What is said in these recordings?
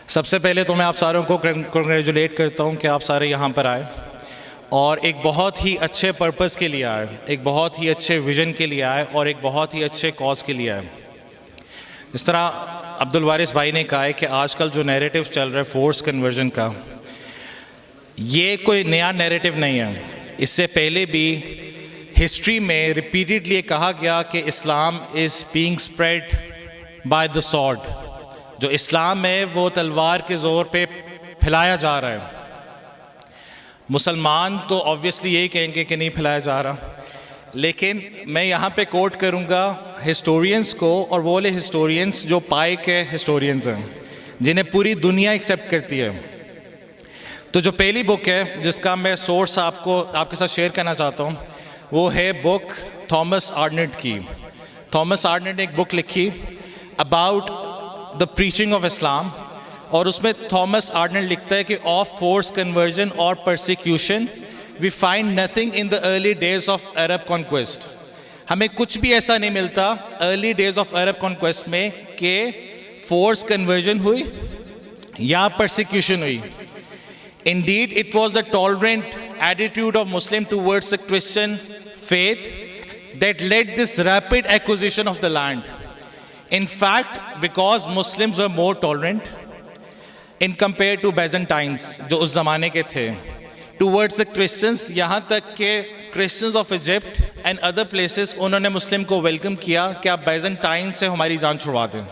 سب سے پہلے تو میں آپ ساروں کو کنگریچولیٹ کرتا ہوں کہ آپ سارے یہاں پر آئے اور ایک بہت ہی اچھے پرپس کے لیے آئے، ایک بہت ہی اچھے ویژن کے لیے آئے اور ایک بہت ہی اچھے کاز کے لیے آئے۔ اس طرح عبدالوارث بھائی نے کہا ہے کہ آج کل جو نیریٹو چل رہا ہے فورس کنورژن کا، یہ کوئی نیا نیریٹو نہیں ہے۔ اس سے پہلے بھی ہسٹری میں ریپیٹڈلی کہا گیا کہ Islam is being spread by the sword, جو اسلام ہے وہ تلوار کے زور پہ پھیلایا جا رہا ہے۔ مسلمان تو آبویسلی یہی کہیں گے کہ نہیں پھیلایا جا رہا، لیکن میں یہاں پہ کوٹ کروں گا ہسٹورینز کو، اور وہ والے ہسٹورینز جو پائے کے ہسٹورینز ہیں جنہیں پوری دنیا ایکسیپٹ کرتی ہے۔ تو جو پہلی بک ہے جس کا میں سورس آپ کے ساتھ شیئر کرنا چاہتا ہوں، وہ ہے بک تھامس آرنٹ کی۔ تھامس آرنٹ نے ایک بک لکھی about the preaching of Islam, اور اس میں تھامس آرنٹ لکھتا ہے کہ آف فورس کنورژن اور persecution we find nothing in the early days of Arab conquest. ہمیں کچھ بھی ایسا نہیں ملتا early days of Arab conquest میں کہ فورس کنورژن ہوئی یا پرسیکیوشن ہوئی۔ Indeed, it was the tolerant attitude of Muslim towards the Christian faith that led this rapid acquisition of the land. In fact, because Muslims were more tolerant in compared to Byzantines, جو اس زمانے کے تھے، towards the Christians، یہاں تک کہ Christians of Egypt and other places انہوں نے مسلم کو ویلکم کیا کہ آپ Byzantine سے ہماری جان چھڑوا دیں۔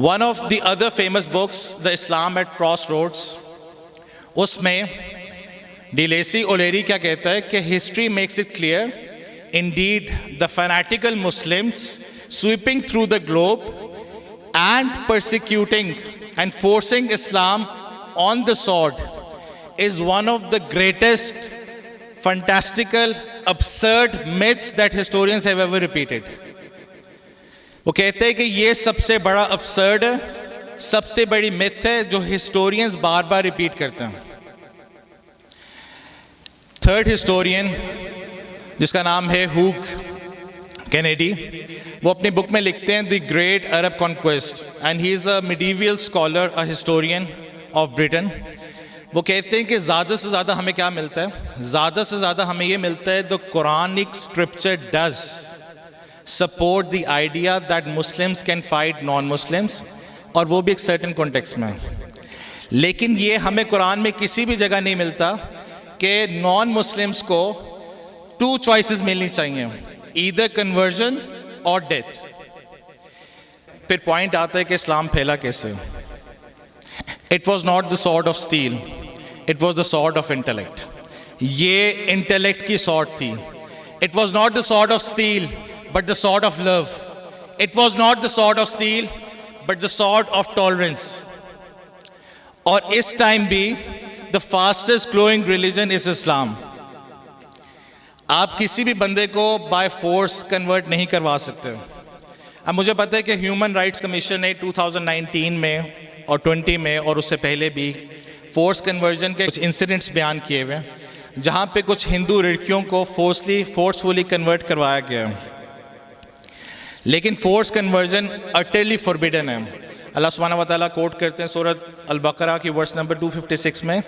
One of the other famous books, The Islam at Crossroads، اس میں ڈی لیسی اولیری کیا کہتا ہے کہ history makes it clear indeed the fanatical Muslims sweeping through the globe and persecuting and forcing Islam on the sword is one of the greatest fantastical absurd myths that historians have ever repeated۔ وہ کہتے ہیں کہ یہ سب سے بڑا absurd ہے، سب سے بڑی myth ہے جو ہسٹورینز بار بار ریپیٹ کرتے ہیں۔ تھرڈ ہسٹورین جس کا نام ہے ہوگ کینیڈی، وہ اپنی بک میں لکھتے ہیں the great Arab conquest, and he is a medieval scholar, a historian of Britain. وہ کہتے ہیں کہ زیادہ سے زیادہ ہمیں کیا ملتا ہے؟ زیادہ سے زیادہ ہمیں یہ ملتا ہے the Quranic scripture does support the idea that Muslims can fight non-Muslims، اور وہ بھی ایک سرٹن کانٹیکسٹ میں۔ لیکن یہ ہمیں قرآن میں کسی بھی جگہ نہیں ملتا کہ نان مسلمس کو ٹو چوائسز ملنی چاہیے، ایدر کنورژن اور ڈیتھ۔ پھر پوائنٹ آتا ہے کہ اسلام پھیلا کیسے؟ It was not the sword of steel, it was the sword of intellect. یہ انٹلیکٹ کی سورڈ تھی۔ It was not the sword of steel but the sword of love. It was not the sword of steel but the sword of tolerance۔ اور اس time بھی the fastest growing religion is Islam۔ آپ کسی بھی بندے کو by force convert نہیں کروا سکتے۔ اب مجھے پتہ ہے کہ ہیومن رائٹس کمیشن نے 2019 میں اور 20 میں اور اس سے پہلے بھی فورس کنورژن کے کچھ انسیڈنٹس بیان کیے ہوئے ہیں جہاں پہ کچھ ہندو لڑکیوں کو فورسفلی کنورٹ کروایا گیا ہے، لیکن فورس کنورژن اٹرلی فوربیڈن ہے۔ اللہ سبحانہ و تعالیٰ کوٹ کرتے ہیں سورۃ البقرہ کی ورس نمبر 256 میں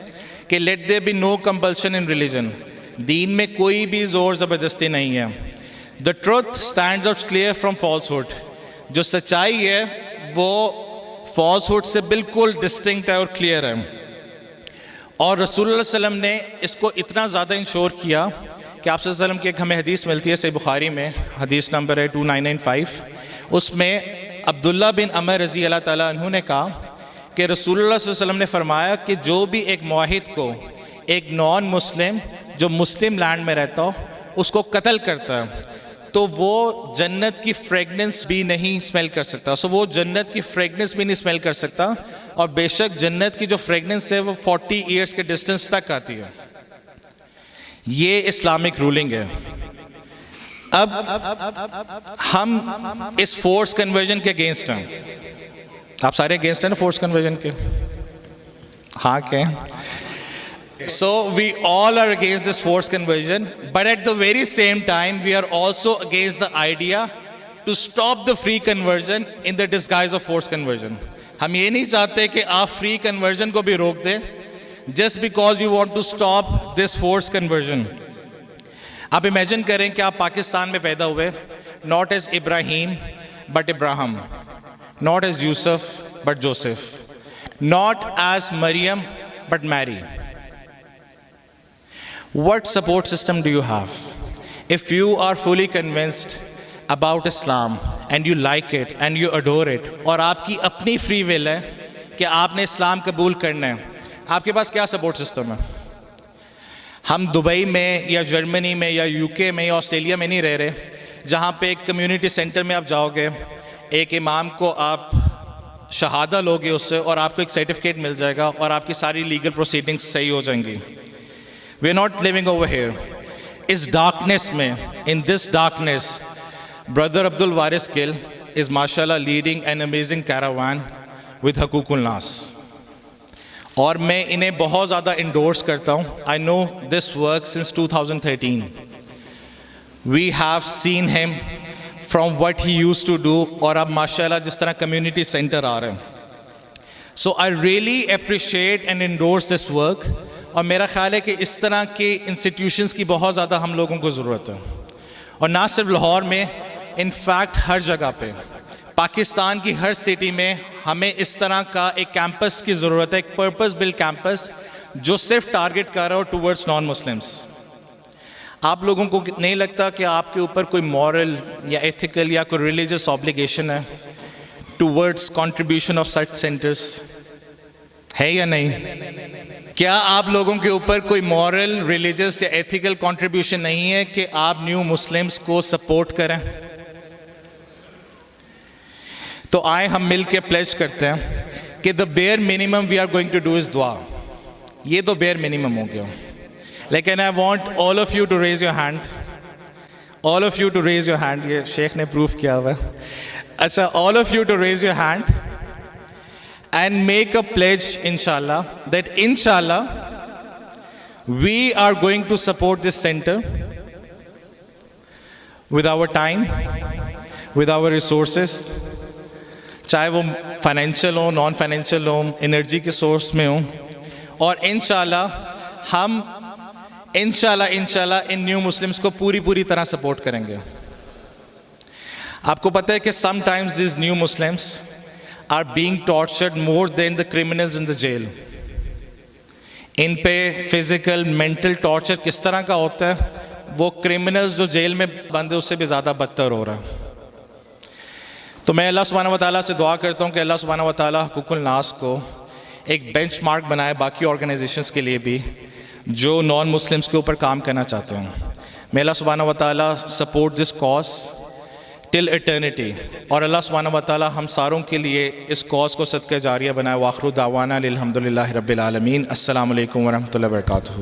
کہ let there be no compulsion in religion, دین میں کوئی بھی زور زبردستی نہیں ہے۔ The truth stands out clear from falsehood, جو سچائی ہے وہ فالس ہوڈ سے بالکل ڈسٹنکٹ ہے اور کلیئر ہے۔ اور رسول اللہ علیہ وسلم نے اس کو اتنا زیادہ انشور کیا کہ آپ صلی اللہ علیہ وسلم کی ایک ہمیں حدیث ملتی ہے صحیح بخاری میں، حدیث نمبر ہے 2995۔ اس میں عبداللہ بن عمر رضی اللہ تعالیٰ عنہ نے کہا کہ رسول اللہ صلی اللہ علیہ وسلم نے فرمایا کہ جو بھی ایک معاہد کو ایک نان مسلم جو مسلم لینڈ میں رہتا ہو اس کو قتل کرتا ہے تو وہ جنت کی فریگننس بھی نہیں اسمیل کر سکتا، وہ جنت کی فریگننس بھی نہیں اسمیل کر سکتا، اور بے شک جنت کی جو فریگننس ہے وہ 40 ایئرس کے ڈسٹنس تک آتی ہے۔ یہ اسلامک رولنگ ہے۔ اب ہم اس فورس کنورژن کے اگینسٹ ہیں۔ آپ سارے اگینسٹ ہیں نا فورس کنورژن کے؟ ہاں کہ So we all are against this forced conversion, but at the very same time we are also against the idea to stop the free conversion in the disguise of forced conversion۔ ہم یہ نہیں چاہتے کہ آپ free conversion کو بھی روک دیں just because you want to stop this force conversion. آپ امیجن کریں کہ آپ پاکستان میں پیدا ہوئے, not as Ibrahim but Abraham, not as Yusuf but Joseph, not as Maryam but Mary. What support system do you have? If you are fully convinced about Islam and you like it and you adore it, اور آپ کی اپنی free will ہے کہ آپ نے اسلام قبول کرنا ہے, آپ کے پاس کیا سپورٹ سسٹم ہے؟ ہم دبئی میں یا جرمنی میں یا یو کے میں یا آسٹریلیا میں نہیں رہ رہے جہاں پہ ایک کمیونٹی سینٹر میں آپ جاؤ گے, ایک امام کو آپ شہادہ لوگے اس سے اور آپ کو ایک سرٹیفکیٹ مل جائے گا اور آپ کی ساری لیگل پروسیڈنگز صحیح ہو جائیں گی. We are not living over here. اس ڈارکنیس میں, ان دس ڈارکنیس, برادر عبد الوارث گل از ماشاء اللہ لیڈنگ این امیزنگ کیراوان ود حقوق الناس, اور میں انہیں بہت زیادہ انڈورس کرتا ہوں. I know this work since 2013. We have seen him from what he used to do, اور اب ماشاء اللہ جس طرح کمیونٹی سینٹر آ رہے ہیں. So I really appreciate and endorse this work, اور میرا خیال ہے کہ اس طرح کے انسٹیٹیوشنس کی بہت زیادہ ہم لوگوں کو ضرورت ہے, اور نہ صرف لاہور میں, انفیکٹ ہر جگہ پہ, پاکستان کی ہر سٹی میں ہمیں اس طرح کا ایک کیمپس کی ضرورت ہے, ایک پرپز بلڈ کیمپس جو صرف ٹارگٹ کر رہا ہو ٹورڈز نان مسلمس. آپ لوگوں کو نہیں لگتا کہ آپ کے اوپر کوئی مورل یا ایتھیکل یا کوئی ریلیجس آبلیگیشن ہے towards contribution of such centres? ہے یا نہیں؟ کیا آپ لوگوں کے اوپر کوئی مورل, ریلیجس یا ایتھیکل کنٹریبیوشن نہیں ہے کہ آپ نیو مسلمس کو سپورٹ کریں؟ تو آئے ہم مل کے پلیج کرتے ہیں کہ the bare minimum we are going to do is دعا. یہ تو bare minimum ہو گیا, لیکن I want all of you to raise your hand. All of you to raise your hand. یہ شیخ نے پروف کیا ہوا ہے. اچھا, all of you to raise your hand and make a pledge inshallah that inshallah we are going to support this center with our time, with our resources, چاہے وہ financial ہوں, non financial ہوں, energy کے source میں ہوں, اور انشاءاللہ ہم انشاءاللہ ان نیو مسلمس کو پوری طرح سپورٹ کریں گے. آپ کو پتہ ہے کہ sometimes these new Muslims are being tortured more than the criminals in the jail. ان پہ فزیکل مینٹل ٹارچر کس طرح کا ہوتا ہے, وہ کرمنلز جو جیل میں بند ہے اس سے بھی زیادہ بدتر ہو رہا ہے. تو میں اللہ سبحانہ وتعالیٰ سے دعا کرتا ہوں کہ اللہ سبحانہ وتعالیٰ حقوق الناس کو ایک بینچ مارک بنائے باقی آرگنائزیشنز کے لیے بھی جو نان مسلمس کے اوپر کام کرنا چاہتے ہیں. میں اللہ سبحانہ وتعالیٰ support this cause till eternity, اور اللہ سبحانہ وتعالیٰ ہم ساروں کے لیے اس کاز کو صدقہ جاریہ بنائے. وآخر دعوانا الحمدللہ رب العالمین. السلام علیکم ورحمۃ اللہ وبرکاتہ.